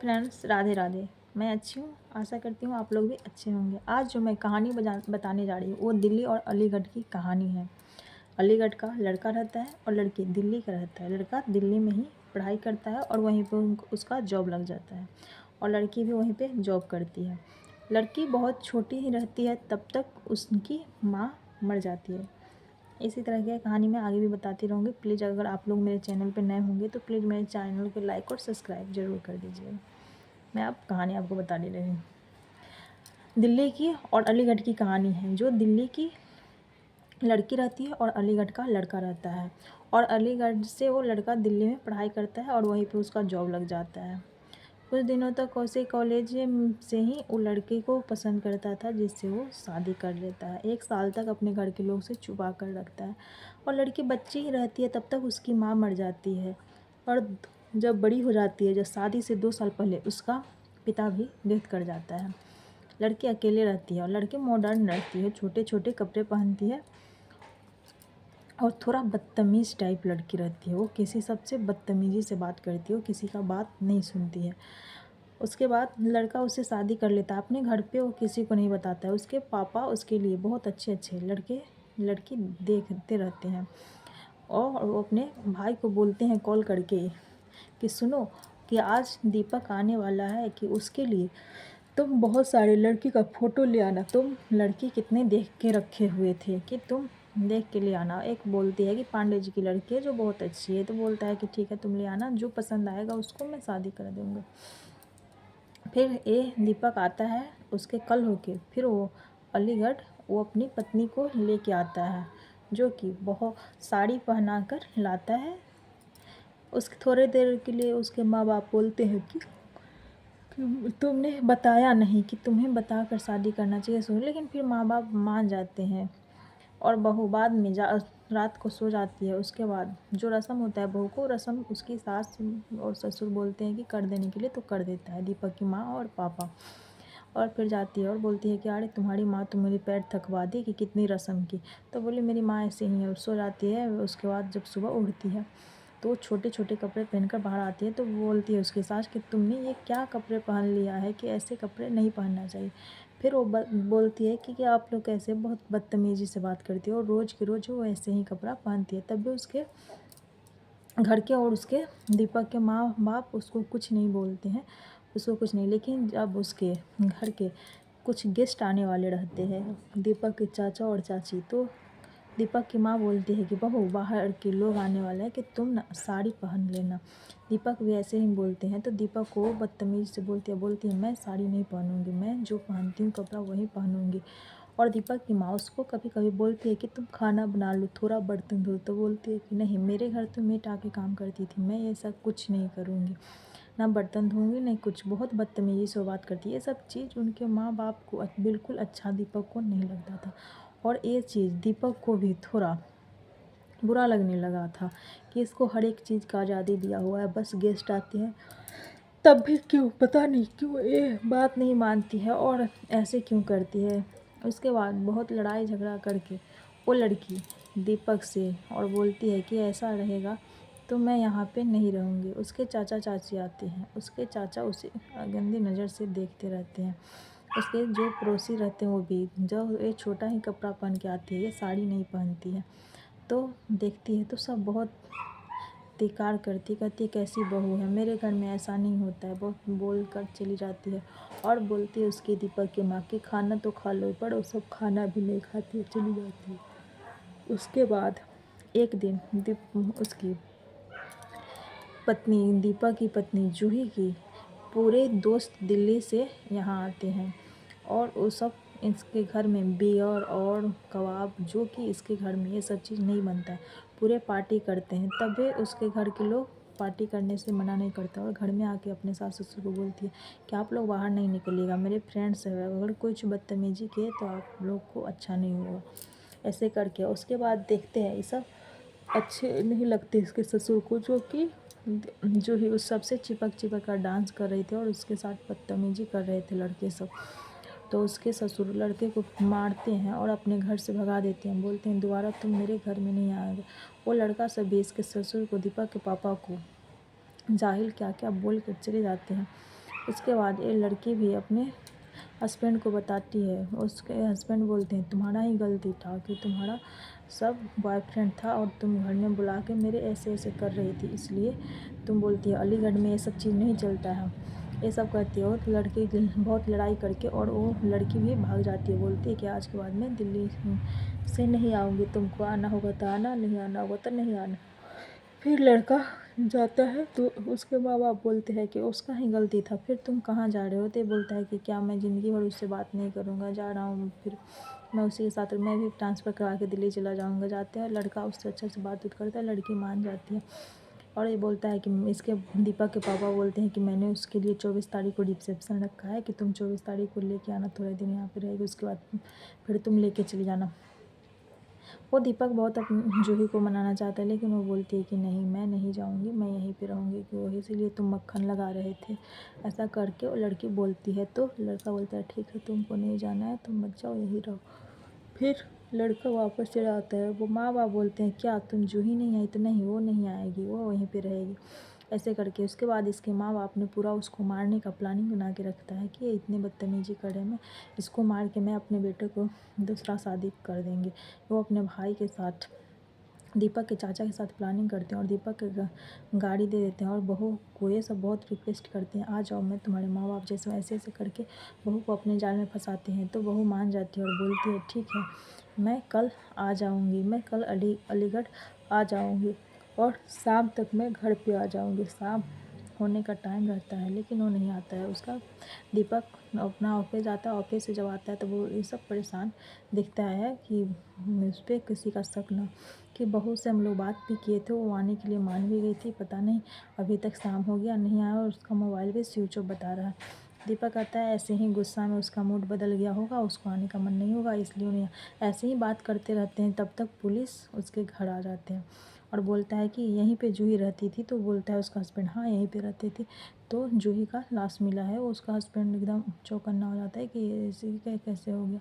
Friends, Radhe Radhe. मैं अच्छी हूँ, आशा करती हूँ आप लोग भी अच्छे होंगे। आज जो मैं कहानी बताने जा रही हूँ वो दिल्ली और अलीगढ़ की कहानी है। अलीगढ़ का लड़का रहता है और लड़की दिल्ली का रहता है। लड़का दिल्ली में ही पढ़ाई करता है और वहीं पर उसका जॉब लग जाता है और लड़की भी वहीं पर जॉब करती है। लड़की बहुत छोटी ही रहती है तब तक उसकी माँ मर जाती है। इसी तरह की कहानी मैं आगे भी बताती रहूँगी। प्लीज़ अगर आप लोग मेरे चैनल पर नए होंगे तो प्लीज़ मेरे चैनल को लाइक और सब्सक्राइब ज़रूर कर दीजिएगा। मैं अब कहानी आपको बताने लगी हूँ। दिल्ली की और अलीगढ़ की कहानी है। जो दिल्ली की लड़की रहती है और अलीगढ़ का लड़का रहता है और अलीगढ़ से वो लड़का दिल्ली में पढ़ाई करता है और वहीं पे उसका जॉब लग जाता है। कुछ दिनों तक उसे कॉलेज से ही वो लड़के को पसंद करता था जिससे वो शादी कर लेता है। 1 साल तक अपने घर के लोग से छुपा कर रखता है और लड़की बच्ची ही रहती है तब तक उसकी माँ मर जाती है और जब बड़ी हो जाती है, जब शादी से 2 साल पहले उसका पिता भी डेथ कर जाता है। लड़की अकेले रहती है और लड़की मॉडर्न रहती है, छोटे छोटे कपड़े पहनती है और थोड़ा बदतमीज़ टाइप लड़की रहती है। वो किसी सबसे बदतमीज़ी से बात करती है, वो किसी का बात नहीं सुनती है। उसके बाद लड़का उससे शादी कर लेता है। अपने घर पे वो किसी को नहीं बताता है। उसके पापा उसके लिए बहुत अच्छे अच्छे लड़की देखते रहते हैं और वो अपने भाई को बोलते हैं कॉल करके कि सुनो कि आज दीपक आने वाला है, कि उसके लिए तुम बहुत सारे लड़की का फ़ोटो ले आना। तुम लड़की कितने देख के रखे हुए थे कि तुम देख के ले आना। एक बोलती है कि पांडे जी की लड़की है जो बहुत अच्छी है, तो बोलता है कि ठीक है तुम ले आना, जो पसंद आएगा उसको मैं शादी कर दूँगा। फिर ये दीपक आता है, उसके कल होके फिर वो अलीगढ़ वो अपनी पत्नी को लेके आता है, जो कि बहुत साड़ी पहना कर लाता है। उसके थोड़े देर के लिए उसके माँ बाप बोलते हैं कि तुमने बताया नहीं, कि तुम्हें बताकर शादी करना चाहिए सो, लेकिन फिर माँ बाप मान जाते हैं और बहू बाद में रात को सो जाती है। उसके बाद जो रस्म होता है बहू को, रस्म उसकी सास और ससुर बोलते हैं कि कर देने के लिए, तो कर देता है दीपक की माँ और पापा। और फिर जाती है और बोलती है कि अरे तुम्हारी माँ तो मेरे पैर थकवा दी कि कितनी रस्म की। तो बोली मेरी माँ ऐसे ही है, और सो जाती है। उसके बाद जब सुबह उठती है तो वो छोटे छोटे कपड़े पहनकर बाहर आती है, तो बोलती है उसकी सास कि तुमने ये क्या कपड़े पहन लिया है, कि ऐसे कपड़े नहीं पहनना चाहिए। फिर वो बोलती है कि आप लोग कैसे बहुत बदतमीज़ी से बात करती हो, और रोज़ के रोज़ वो ऐसे ही कपड़ा पहनती है। तब भी उसके घर के और उसके दीपक के माँ बाप उसको कुछ नहीं बोलते हैं, उसको कुछ नहीं। लेकिन जब उसके घर के कुछ गेस्ट आने वाले रहते हैं, दीपक के चाचा और चाची, तो दीपक की माँ बोलती है कि बहू बाहर के लोग आने वाले हैं, कि तुम ना साड़ी पहन लेना। दीपक भी ऐसे ही बोलते हैं, तो दीपक को बदतमीज़ से बोलती है मैं साड़ी नहीं पहनूंगी, मैं जो पहनती हूँ कपड़ा वही पहनूंगी। और दीपक की माँ उसको कभी कभी बोलती है कि तुम खाना बना लो, थोड़ा बर्तन धो। तो बोलती है कि नहीं, मेरे घर तो मेट आके काम करती थी, मैं ये सब कुछ नहीं करूँगी, ना बर्तन धोऊंगी नहीं कुछ। बहुत बदतमीज़ी से बात करती है। ये सब चीज़ उनके माँ बाप को बिल्कुल अच्छा दीपक को नहीं लगता था, और ये चीज़ दीपक को भी थोड़ा बुरा लगने लगा था कि इसको हर एक चीज़ का आज़ादी दिया हुआ है, बस गेस्ट आते हैं तब भी क्यों पता नहीं क्यों ये बात नहीं मानती है और ऐसे क्यों करती है। उसके बाद बहुत लड़ाई झगड़ा करके वो लड़की दीपक से और बोलती है कि ऐसा रहेगा तो मैं यहाँ पे नहीं रहूँगी। उसके चाचा चाची आते हैं, उसके चाचा उसे गंदी नज़र से देखते रहते हैं। उसके जो पड़ोसी रहते हैं वो भी, जब ये छोटा ही कपड़ा पहन के आती है, ये साड़ी नहीं पहनती है, तो देखती है तो सब बहुत धिक्कार करती, कहती है कैसी बहू है, मेरे घर में ऐसा नहीं होता है। बहुत बोल कर चली जाती है और बोलती है उसकी दीपक की माँ कि खाना तो खा लो, पर वो सब खाना भी नहीं खाती है, चली जाती है। उसके बाद एक दिन उसकी पत्नी, दीपक की पत्नी जूही की पूरे दोस्त दिल्ली से यहाँ आते हैं और वो सब इसके घर में बियर और कबाब, जो कि इसके घर में ये सब चीज़ नहीं बनता है, पूरे पार्टी करते हैं। तब भी उसके घर के लोग पार्टी करने से मना नहीं करता और घर में आके अपने सास ससुर को बोलती है कि आप लोग बाहर नहीं निकलिएगा, मेरे फ्रेंड्स हैं, अगर कुछ बदतमीजी किए तो आप लोग को अच्छा नहीं होगा। ऐसे करके उसके बाद देखते हैं ये सब अच्छे नहीं लगते इसके ससुर को, जो ही उस सबसे चिपक चिपक कर डांस कर रही थी और उसके साथ बदतमीजी कर रहे थे लड़के सब। तो उसके ससुर लड़के को मारते हैं और अपने घर से भगा देते हैं, बोलते हैं दोबारा तुम मेरे घर में नहीं आएंगे। वो लड़का सब भी इसके ससुर को, दीपक के पापा को जाहिल क्या क्या बोल कर चले जाते हैं। इसके बाद ये लड़की भी अपने हस्बैंड को बताती है। उसके हस्बैंड बोलते हैं तुम्हारा ही गलती था कि तुम्हारा सब बॉयफ्रेंड था और तुम घर में बुला के मेरे ऐसे ऐसे कर रही थी, इसलिए तुम बोलती है अलीगढ़ में ये सब चीज़ नहीं चलता है, ये सब करती है। और लड़की बहुत लड़ाई करके और वो लड़की भी भाग जाती है, बोलती है कि आज के बाद मैं दिल्ली से नहीं आऊँगी, तुमको आना होगा तो आना, नहीं आना होगा तो नहीं आना। फिर लड़का जाता है तो उसके माँ बाप बोलते हैं कि उसका ही गलती था, फिर तुम कहाँ जा रहे हो? तो बोलता है कि क्या मैं ज़िंदगी भर उससे बात नहीं करूँगा, जा रहा हूँ, फिर मैं उसी के साथ मैं भी ट्रांसफ़र करवा के दिल्ली चला जाऊँगा। जाते हैं, लड़का उससे अच्छे से बात करता है, लड़की मान जाती है और ये बोलता है कि इसके दीपक के पापा बोलते हैं कि मैंने उसके लिए 24 तारीख को रिसेप्शन रखा है कि तुम 24 तारीख को लेके आना, थोड़े दिन यहाँ पे रहेगी, उसके बाद फिर तुम लेके चली जाना। वो दीपक बहुत अपनी जूही को मनाना चाहता है, लेकिन वो बोलती है कि नहीं, मैं नहीं जाऊँगी, मैं यहीं पे रहूँगी, कि वो इसीलिए तुम मक्खन लगा रहे थे। ऐसा करके वो लड़की बोलती है तो लड़का बोलता है ठीक है, तुमको नहीं जाना है तुम मत जाओ, यहीं रहो। फिर लड़का वापस चला आता है। वो माँ बाप बोलते हैं क्या तुम जूही नहीं आई? तो नहीं, वो नहीं आएगी, वो वहीं पे रहेगी। ऐसे करके उसके बाद इसके माँ बाप ने पूरा उसको मारने का प्लानिंग बना के रखता है कि ये इतनी बदतमीजी करे, मैं इसको मार के मैं अपने बेटे को दूसरा शादी कर देंगे। वो अपने भाई के साथ, दीपक के चाचा के साथ प्लानिंग करते हैं और दीपक के गाड़ी दे देते हैं और बहू को ये सब बहुत रिक्वेस्ट करते हैं, आ जाओ, मैं तुम्हारे माँ बाप जैसे, ऐसे ऐसे करके बहू को अपने जाल में फंसाते हैं। तो बहू मान जाती है और बोलती है ठीक है, मैं कल आ जाऊँगी, मैं कल अलीगढ़ आ जाऊँगी और शाम तक मैं घर पे आ जाऊँगी। शाम होने का टाइम रहता है लेकिन वो नहीं आता है। उसका दीपक अपना ऑफिस जाता है, ऑफिस से जब आता है तो वो ये सब परेशान दिखता है कि उस पर किसी का शक ना, कि बहू से हम लोग बात भी किए थे, वो आने के लिए मान भी गई थी, पता नहीं अभी तक शाम हो गया नहीं आया और उसका मोबाइल भी स्विच ऑफ बता रहा है। दीपक आता है, ऐसे ही गुस्सा में उसका मूड बदल गया होगा, उसको आने का मन नहीं होगा, इसलिए उन्हें ऐसे ही बात करते रहते हैं। तब तक पुलिस उसके घर आ जाते हैं और बोलता है कि यहीं पे जूही रहती थी। तो बोलता है उसका हस्बैंड हाँ यहीं पे रहती थी। तो जूही का लाश मिला है। उसका हस्बैंड एकदम चौकन्ना हो जाता है कि ऐसे कैसे हो गया,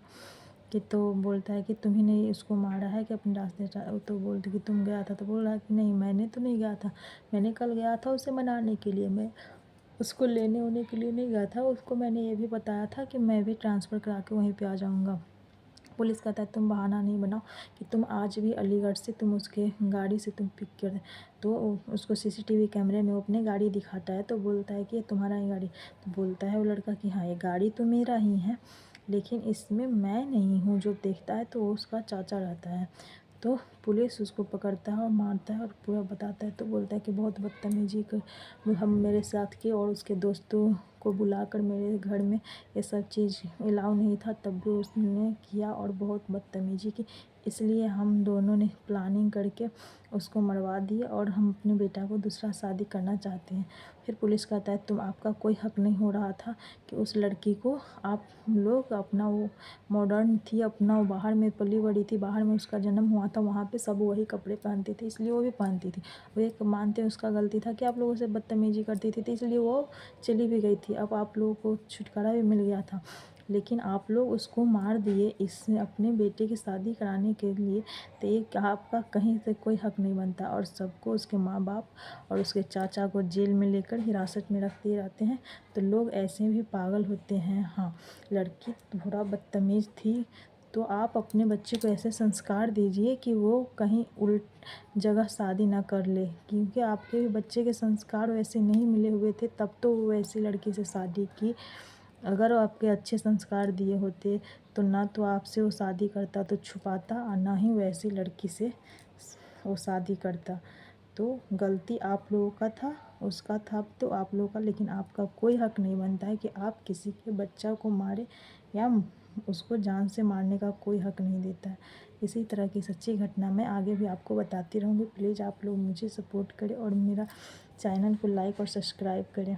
कि तो बोलता है कि तुम्ही ने उसको मारा है कि अपने रास्ते तो बोलते कि तुम गया था। तो बोल रहा है कि नहीं, मैंने तो नहीं गया था, मैंने कल गया था उसे मनाने के लिए, मैं उसको लेने होने के लिए नहीं गया था। उसको मैंने ये भी बताया था कि मैं भी ट्रांसफ़र करा के वहीं पे आ जाऊँगा। पुलिस कहता है तुम बहाना नहीं बनाओ कि तुम आज भी अलीगढ़ से तुम उसके गाड़ी से तुम पिक कर। तो उसको सीसीटीवी कैमरे में वो अपनी गाड़ी दिखाता है तो बोलता है कि ये तुम्हारा ही गाड़ी। तो बोलता है वो लड़का कि हाँ ये गाड़ी तो मेरा ही है, लेकिन इसमें मैं नहीं हूँ जो देखता है, तो वो उसका चाचा रहता है। तो पुलिस उसको पकड़ता है और मारता है और पूरा बताता है। तो बोलता है कि बहुत बदतमीजी कर हम मेरे साथ की और उसके दोस्तों को बुलाकर मेरे घर में ये सब चीज़ अलाउ नहीं था, तब भी उसने किया और बहुत बदतमीजी की, इसलिए हम दोनों ने प्लानिंग करके उसको मरवा दिए और हम अपने बेटा को दूसरा शादी करना चाहते हैं। फिर पुलिस कहता है तुम आपका कोई हक नहीं हो रहा था कि उस लड़की को, आप लोग अपना वो मॉडर्न थी, अपना वो बाहर में पली बड़ी थी, बाहर में उसका जन्म हुआ था, वहाँ पे सब वही कपड़े पहनते थे इसलिए वो भी पहनती थी। वो एक मानते हैं उसका गलती था कि आप लोगों से बदतमीजी करती थी, तो इसलिए वो चली भी गई थी। अब आप लोगों को छुटकारा भी मिल गया था, लेकिन आप लोग उसको मार दिए इसने अपने बेटे की शादी कराने के लिए। तो ये आपका कहीं से कोई हक नहीं बनता और सबको, उसके माँ बाप और उसके चाचा को जेल में लेकर हिरासत में रखते रहते हैं। तो लोग ऐसे भी पागल होते हैं। हाँ, लड़की थोड़ा बदतमीज़ थी, तो आप अपने बच्चे को ऐसे संस्कार दीजिए कि वो कहीं उल्ट जगह शादी ना कर ले, क्योंकि आपके भी बच्चे के संस्कार वैसे नहीं मिले हुए थे, तब तो वो ऐसी लड़की से शादी की। अगर आपके अच्छे संस्कार दिए होते तो ना तो आपसे वो शादी करता, तो छुपाता, और ना ही वैसी लड़की से वो शादी करता। तो गलती आप लोगों का था, उसका था तो आप लोगों का, लेकिन आपका कोई हक नहीं बनता है कि आप किसी के बच्चा को मारे, या उसको जान से मारने का कोई हक नहीं देता है। इसी तरह की सच्ची घटना मैं आगे भी आपको बताती रहूँगी। प्लीज़ आप लोग मुझे सपोर्ट करें और मेरा चैनल को लाइक और सब्सक्राइब करें।